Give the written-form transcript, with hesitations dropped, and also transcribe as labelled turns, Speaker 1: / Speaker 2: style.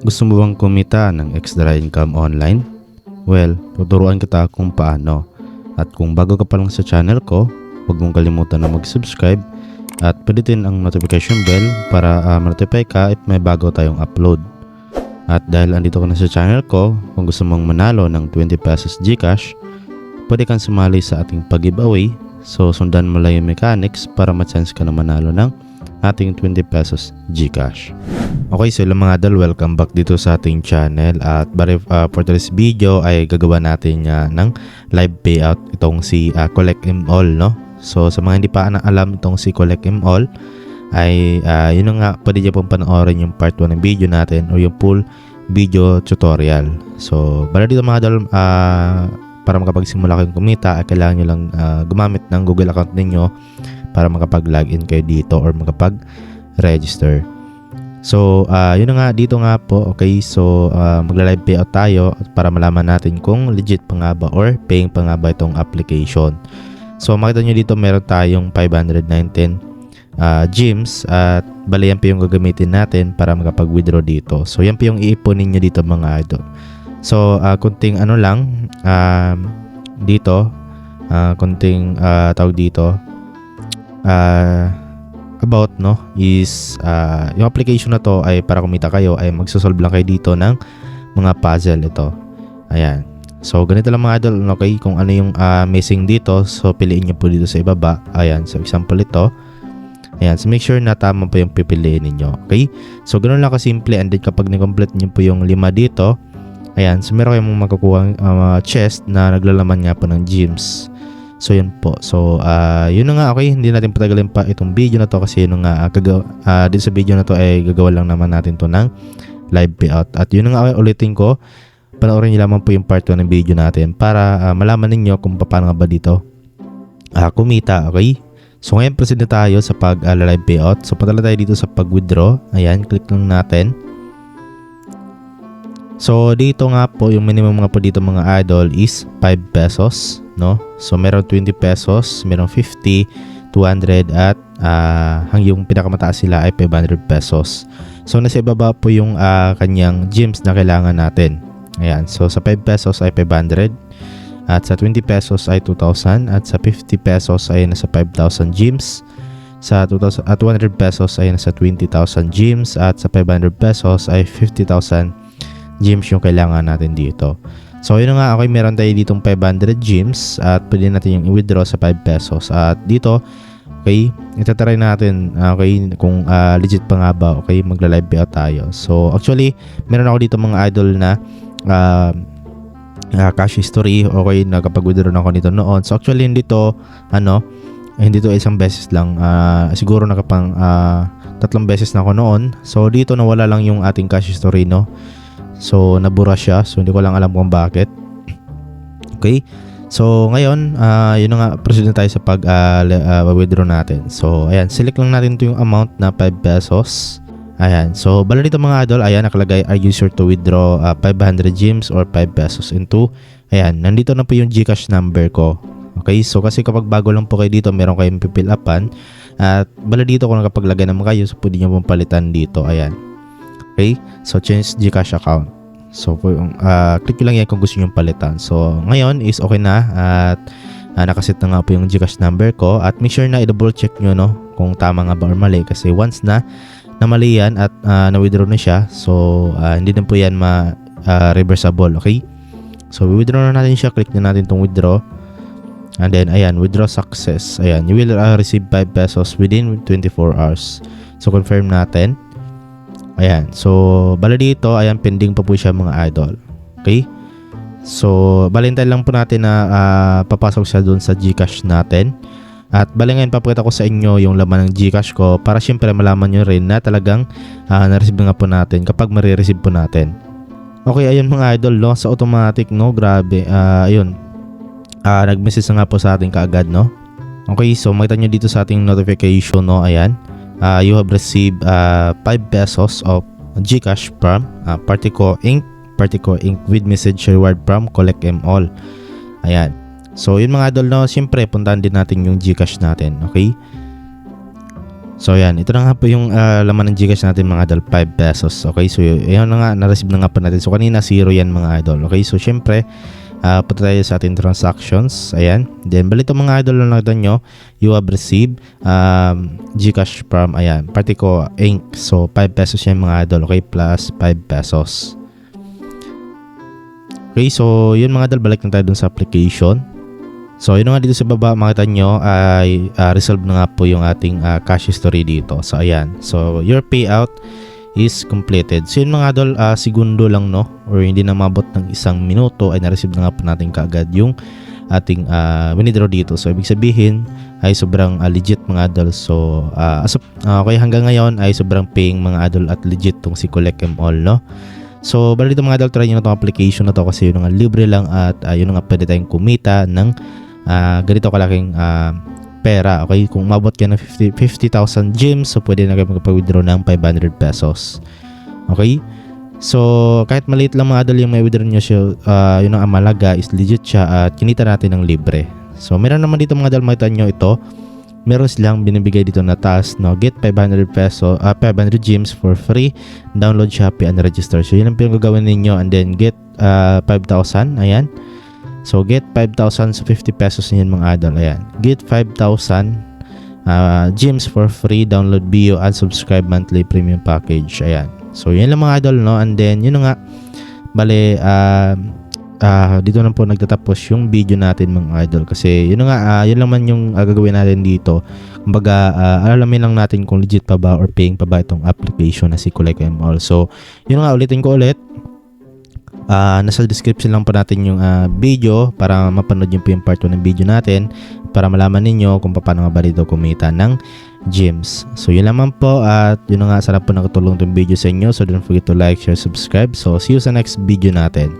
Speaker 1: Gusto mo bang kumita ng extra income online? Well, tuturuan kita kung paano. At kung bago ka pa lang sa channel ko, huwag mong kalimutan na mag-subscribe at pindutin ang notification bell para ma-notify ka if may bago tayong upload. At dahil andito ka na sa channel ko, kung gusto mong manalo ng 20 pesos GCash, pwede kang sumali sa ating pag-giveaway. So sundan mo lang yung mechanics para ma-chance ka na manalo ng ating 20 pesos GCash. Okay, so mga idol, welcome back dito sa ating channel. At for today's video ay gagawa natin ng live payout itong si Collect M All, no? So sa mga hindi pa alam itong si Collect M All ay yun nga, pwede nyo pong panoorin yung part 1 ng video natin o yung full video tutorial. So bala dito mga idol, para makapagsimula kayong kumita ay kailangan nyo lang gumamit ng Google account ninyo para makapag-login kayo dito or makapag-register. So, yun na nga, dito nga po, okay, so magla-live payout tayo para malaman natin kung legit pa nga ba or paying pa nga ba itong application. So, makita nyo dito meron tayong 519 gems at bali yan po yung gagamitin natin para makapag-withdraw dito. So, yan po yung iipunin nyo dito mga idol. So, kunting ano lang, dito, kunting tawag dito, about no is yung application na to ay para kumita kayo ay magsosolve lang kayo dito ng mga puzzle ito. Ayan. So ganito lang mga idol, okay, kung ano yung missing dito, so piliin niyo po dito sa ibaba. Ayan, so example ito. Ayan, so make sure na tama po yung pipiliin niyo. Okay? So ganoon lang kasimple, and then kapag na-complete niyo po yung 5 dito, ayan, so meron kayong makukuha chest na naglalaman nga po ng gems. So yun po. So yun na nga, okay, hindi natin patagalin pa itong video na to kasi yun nga dito sa video na to ay gagawa lang naman natin to ng live payout. At yun na nga, okay, ulitin ko, panoorin niyo lamang po yung part 1 ng video natin para malaman ninyo kung paano nga ba dito kumita, okay? So ngayon proceed na tayo sa live payout. So punta lang tayo dito sa pag-withdraw. Ayan, click lang natin. So dito nga po, yung minimum nga po dito mga idol is 5 pesos, no? So meron 20 pesos, meron 50, 200 at hanggang yung pinakamataas sila ay 500 pesos. So nasa ibaba po yung kanyang gems na kailangan natin. Ayan, so sa 5 pesos ay 500 at sa 20 pesos ay 2,000 at sa 50 pesos ay nasa 5,000 gems. Sa 200 pesos ay nasa 20,000 gems at sa 500 pesos ay 50,000 gems yung kailangan natin dito. So yun nga, okay, meron tayo ditong 500 gems at pwede natin yung i-withdraw sa 5 pesos. At dito, okay, itatry natin, okay, kung legit pa nga ba, okay, magla-live payout tayo. So actually, meron ako dito mga idol na cash history, okay, nakapag-withdraw na ako nito noon. So actually, hindi to, hindi to isang beses lang, siguro nakapang 3 beses na ako noon. So dito nawala lang yung ating cash history, no? So nabura siya, so hindi ko lang alam kung bakit. Okay, so ngayon yun na nga, proceed na tayo sa pag-withdraw natin. So ayan, select lang natin ito yung amount na 5 pesos. Ayan, so bala dito mga idol, ayan, nakalagay, are you sure to withdraw 500 gems or 5 pesos into, ayan, nandito na po yung GCash number ko. Okay, so kasi kapag bago lang po kayo dito, meron kayong pipill upan. At bala dito kung nakapaglagay naman kayo, so pwede nyo pong palitan dito. Ayan. Okay, so change GCash account. So click nyo lang yan kung gusto nyo palitan. So ngayon is okay na at nakaset na nga po yung GCash number ko. At make sure na i-double check nyo, no, kung tama nga ba or mali. Kasi once na mali yan at na-withdraw na siya, so hindi na po yan reversible. Okay, so withdraw na natin siya. Click na natin itong withdraw. And then ayan, withdraw success. Ayan, you will receive 5 pesos within 24 hours. So confirm natin. Ayan, so bala dito, ayan, pending pa po siya mga idol. Okay, so balintay lang po natin na papasok siya dun sa GCash natin. At bali ngayon papakita ko sa inyo yung laman ng GCash ko para syempre malaman nyo rin na talagang na-receive nga po natin kapag marireceive po natin. Okay, ayun mga idol, no, sa automatic, no, grabe, ayun, nag-message na nga po sa atin kaagad, no. Okay, so makita nyo dito sa ating notification, no, ayan, you have received 5 pesos of GCash from Partico Inc. with message reward from Collect M All. Ayan. So yun mga idol, no, siyempre puntahan din natin yung GCash natin. Okay, So yan, ito na nga po yung laman ng Gcash natin mga idol, 5 pesos. Okay, so yun na nga, na-receive na nga po natin. So kanina 0 yan mga idol. Okay, so syempre, punta tayo sa ating transactions. Ayan, then balito mga idol na nakita nyo, you have received Gcash from, ayan, Partico Inc. So 5 pesos yan mga idol. Okay, plus 5 pesos. Okay, so yun mga idol, balik na tayo dun sa application. So yun nga, dito sa baba makita nyo ay resolve na nga po yung ating cash history dito. So ayan, so your payout is completed. So yun mga idol, segundo lang no, or hindi na mabot ng 1 minuto ay na-receive na nga po natin kaagad yung ating withdraw dito. So ibig sabihin ay sobrang legit mga idol. So okay, hanggang ngayon ay sobrang paying mga idol at legit tong si Collect M All no. So bali dito mga idol, try nyo na itong application na to kasi yun nga libre lang at yun nga pwede tayong kumita ng ganito kalaking pera. Okay, kung umabot ka ng 50,000 gems, so pwede na kayo magpag-withdraw ng 500 pesos. Okay, so kahit maliit lang mga idol yung may withdraw nyo siya, yun ang amalaga is legit siya at kinita natin ng libre. So meron naman dito mga idol, makita nyo ito, meron silang binibigay dito na task no, get 500 gems for free, download Shopee and register. So yun ang pinagagawin ninyo, and then get 5,000, ayan. So get 5,000 so 50 pesos niyan mga idol. Ayan. Get 5,000 gems for free, download bio and subscribe monthly premium package. Ayan. So yan lang mga idol no. And then yun nga, bale dito na po nagtatapos yung video natin mga idol, kasi yun nga, yun lang man yung gagawin natin dito. Kumbaga alalamin lang natin kung legit pa ba or paying pa ba itong application na si Collect M All. So yun nga, ulitin ko ulit. Nasa description lang po natin yung video para mapanood nyo po yung part 1 ng video natin para malaman ninyo kung paano nga ba dito kumita ng gems. So yun lamang po, at yun nga, sana po nakatulong itong video sa inyo. So don't forget to like, share, subscribe. So see you sa next video natin.